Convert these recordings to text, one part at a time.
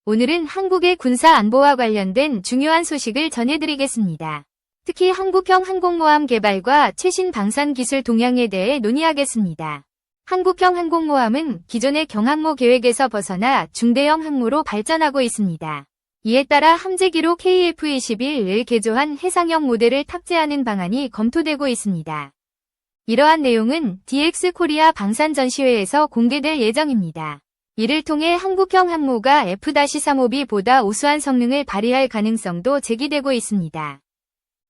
오늘은 한국의 군사 안보와 관련된 중요한 소식을 전해드리겠습니다. 특히 한국형 항공모함 개발과 최신 방산 기술 동향에 대해 논의하겠습니다. 한국형 항공모함은 기존의 경항모 계획에서 벗어나 중대형 항모로 발전하고 있습니다. 이에 따라 함재기로 KF-21을 개조한 해상형 모델을 탑재하는 방안이 검토되고 있습니다. 이러한 내용은 DX 코리아 방산 전시회에서 공개될 예정입니다. 이를 통해 한국형 항모가 F-35B보다 우수한 성능을 발휘할 가능성도 제기되고 있습니다.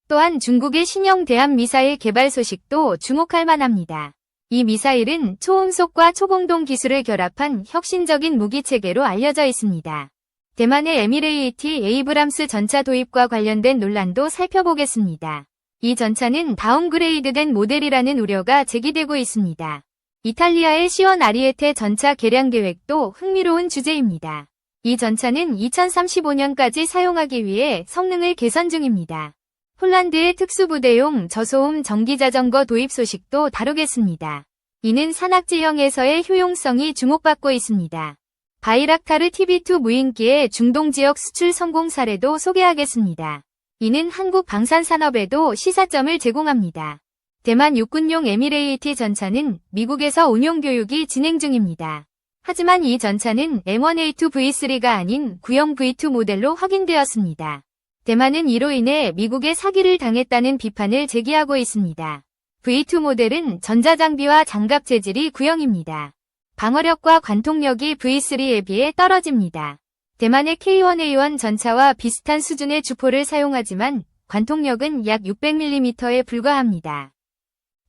또한 중국의 신형 대함미사일 개발 소식도 주목할 만합니다. 이 미사일은 초음속과 초공동 기술을 결합한 혁신적인 무기체계로 알려져 있습니다. 대만의 에미레이트 에이브람스 전차 도입과 관련된 논란도 살펴보겠습니다. 이 전차는 다운그레이드된 모델이라는 우려가 제기되고 있습니다. 이탈리아의 시원 아리에테 전차 개량 계획도 흥미로운 주제입니다. 이 전차는 2035년까지 사용하기 위해 성능을 개선 중입니다. 폴란드의 특수부대용 저소음 전기자전거 도입 소식도 다루겠습니다. 이는 산악지형에서의 효용성이 주목받고 있습니다. 바이락타르 TB2 무인기의 중동 지역 수출 성공 사례도 소개하겠습니다. 이는 한국 방산산업에도 시사점을 제공합니다. 대만 육군용 에미레이트 전차는 미국에서 운용 교육이 진행 중입니다. 하지만 이 전차는 M1A2V3가 아닌 구형 V2 모델로 확인되었습니다. 대만은 이로 인해 미국에 사기를 당했다는 비판을 제기하고 있습니다. V2 모델은 전자장비와 장갑 재질이 구형입니다. 방어력과 관통력이 V3에 비해 떨어집니다. 대만의 K1A1 전차와 비슷한 수준의 주포를 사용하지만 관통력은 약 600mm에 불과합니다.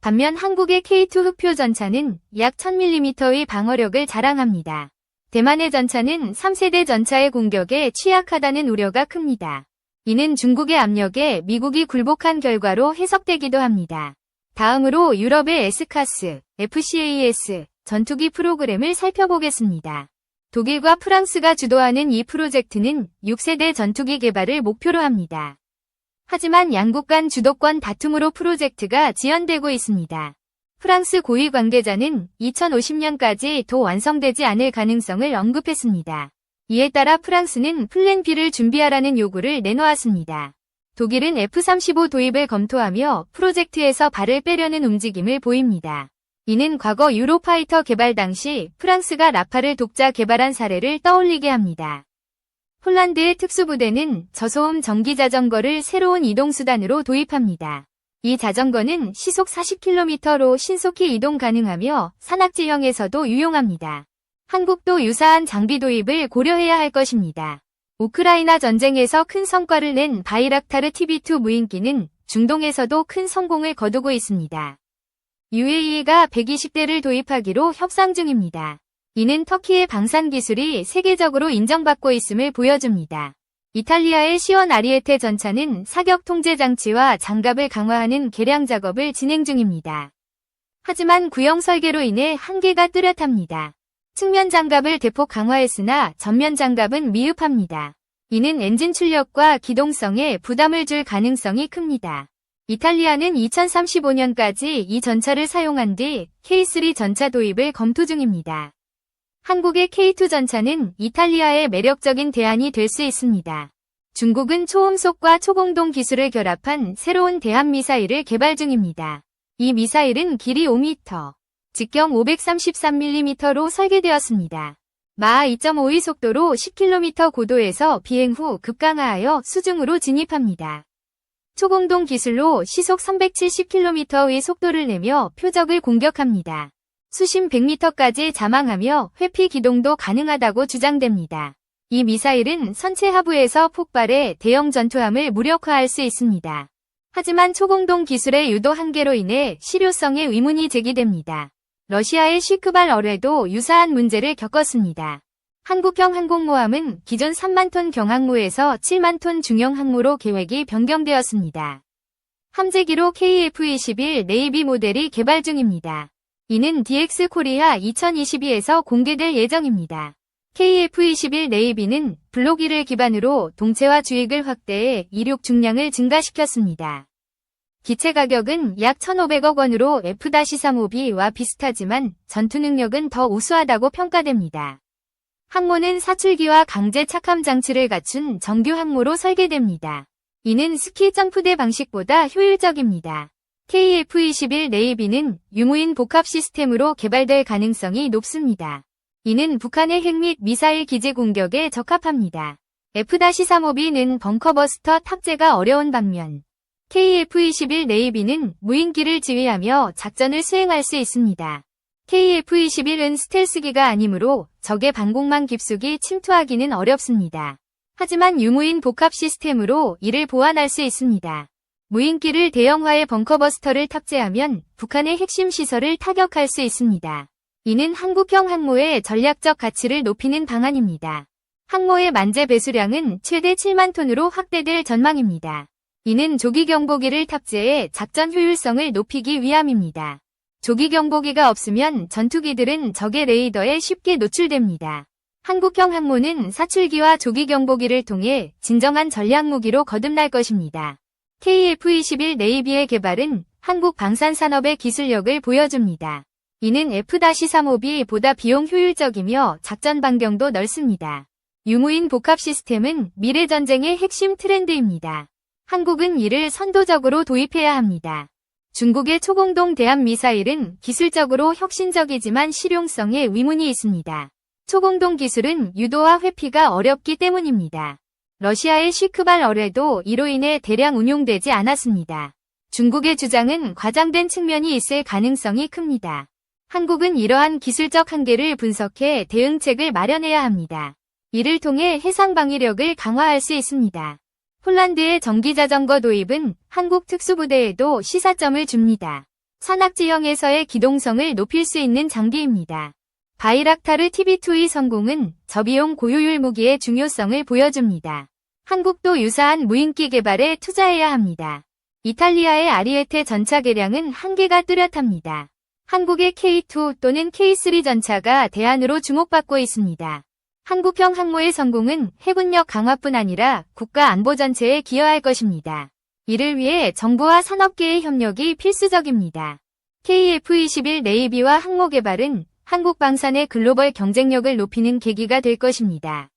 반면 한국의 K2 흑표 전차는 약 1000mm의 방어력을 자랑합니다. 대만의 전차는 3세대 전차의 공격에 취약하다는 우려가 큽니다. 이는 중국의 압력에 미국이 굴복한 결과로 해석되기도 합니다. 다음으로 유럽의 S카스, FCAS 전투기 프로그램을 살펴보겠습니다. 독일과 프랑스가 주도하는 이 프로젝트는 6세대 전투기 개발을 목표로 합니다. 하지만 양국 간 주도권 다툼으로 프로젝트가 지연되고 있습니다. 프랑스 고위 관계자는 2050년까지 도 완성되지 않을 가능성을 언급했습니다. 이에 따라 프랑스는 플랜 B를 준비하라는 요구를 내놓았습니다. 독일은 F-35 도입을 검토하며 프로젝트에서 발을 빼려는 움직임을 보입니다. 이는 과거 유로파이터 개발 당시 프랑스가 라파를 독자 개발한 사례를 떠올리게 합니다. 폴란드의 특수부대는 저소음 전기자전거를 새로운 이동수단으로 도입합니다. 이 자전거는 시속 40km로 신속히 이동 가능하며 산악지형에서도 유용합니다. 한국도 유사한 장비 도입을 고려해야 할 것입니다. 우크라이나 전쟁에서 큰 성과를 낸 바이락타르 TB2 무인기는 중동에서도 큰 성공을 거두고 있습니다. UAE가 120대를 도입하기로 협상 중입니다. 이는 터키의 방산 기술이 세계적으로 인정받고 있음을 보여줍니다. 이탈리아의 시원 아리에테 전차는 사격 통제 장치와 장갑을 강화하는 개량 작업을 진행 중입니다. 하지만 구형 설계로 인해 한계가 뚜렷합니다. 측면 장갑을 대폭 강화했으나 전면 장갑은 미흡합니다. 이는 엔진 출력과 기동성에 부담을 줄 가능성이 큽니다. 이탈리아는 2035년까지 이 전차를 사용한 뒤 K3 전차 도입을 검토 중입니다. 한국의 K2 전차는 이탈리아의 매력적인 대안이 될 수 있습니다. 중국은 초음속과 초공동 기술을 결합한 새로운 대함미사일을 개발 중입니다. 이 미사일은 길이 5m, 직경 533mm로 설계되었습니다. 마하 2.5의 속도로 10km 고도에서 비행 후 급강하하여 수중으로 진입합니다. 초공동 기술로 시속 370km의 속도를 내며 표적을 공격합니다. 수심 100m까지 자망하며 회피 기동도 가능하다고 주장됩니다. 이 미사일은 선체 하부에서 폭발해 대형 전투함을 무력화할 수 있습니다. 하지만 초공동 기술의 유도 한계로 인해 실효성에 의문이 제기됩니다. 러시아의 시크발 어뢰도 유사한 문제를 겪었습니다. 한국형 항공모함은 기존 3만 톤 경항모에서 7만 톤 중형 항모로 계획이 변경되었습니다. 함재기로 KF-21 네이비 모델이 개발 중입니다. 이는 DX 코리아 2022에서 공개될 예정입니다. KF-21 네이비는 블록1을 기반으로 동체화 주익을 확대해 이륙 중량을 증가시켰습니다. 기체 가격은 약 1,500억 원으로 F-35B와 비슷하지만 전투 능력은 더 우수하다고 평가됩니다. 항모는 사출기와 강제 착함 장치를 갖춘 정규 항모로 설계됩니다. 이는 스키 점프대 방식보다 효율적입니다. KF-21 네이비는 유무인 복합 시스템으로 개발될 가능성이 높습니다. 이는 북한의 핵 및 미사일 기지 공격에 적합합니다. F-35B는 벙커버스터 탑재가 어려운 반면 KF-21 네이비는 무인기를 지휘하며 작전을 수행할 수 있습니다. KF-21은 스텔스기가 아니므로 적의 방공망 깊숙이 침투하기는 어렵습니다. 하지만 유무인 복합 시스템으로 이를 보완할 수 있습니다. 무인기를 대형화의 벙커버스터를 탑재하면 북한의 핵심 시설을 타격할 수 있습니다. 이는 한국형 항모의 전략적 가치를 높이는 방안입니다. 항모의 만재 배수량은 최대 7만 톤으로 확대될 전망입니다. 이는 조기경보기를 탑재해 작전 효율성을 높이기 위함입니다. 조기경보기가 없으면 전투기들은 적의 레이더에 쉽게 노출됩니다. 한국형 항모는 사출기와 조기경보기를 통해 진정한 전략무기로 거듭날 것입니다. KF-21 네이비의 개발은 한국 방산산업의 기술력을 보여줍니다. 이는 F-35B보다 비용 효율적이며 작전 반경도 넓습니다. 유무인 복합 시스템은 미래 전쟁의 핵심 트렌드입니다. 한국은 이를 선도적으로 도입해야 합니다. 중국의 초공동 대함미사일은 기술적으로 혁신적이지만 실용성에 의문이 있습니다. 초공동 기술은 유도와 회피가 어렵기 때문입니다. 러시아의 쉬크발 어뢰도 이로 인해 대량 운용되지 않았습니다. 중국의 주장은 과장된 측면이 있을 가능성이 큽니다. 한국은 이러한 기술적 한계를 분석해 대응책을 마련해야 합니다. 이를 통해 해상 방위력을 강화할 수 있습니다. 폴란드의 전기자전거 도입은 한국 특수부대에도 시사점을 줍니다. 산악지형에서의 기동성을 높일 수 있는 장비입니다. 바이락타르 TB2의 성공은 저비용 고효율 무기의 중요성을 보여줍니다. 한국도 유사한 무인기 개발에 투자해야 합니다. 이탈리아의 아리에테 전차 개량은 한계가 뚜렷합니다. 한국의 K2 또는 K3 전차가 대안으로 주목받고 있습니다. 한국형 항모의 성공은 해군력 강화뿐 아니라 국가 안보 전체에 기여할 것입니다. 이를 위해 정부와 산업계의 협력이 필수적입니다. KF-21 네이비와 항모 개발은 한국 방산의 글로벌 경쟁력을 높이는 계기가 될 것입니다.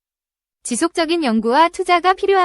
지속적인 연구와 투자가 필요합니다.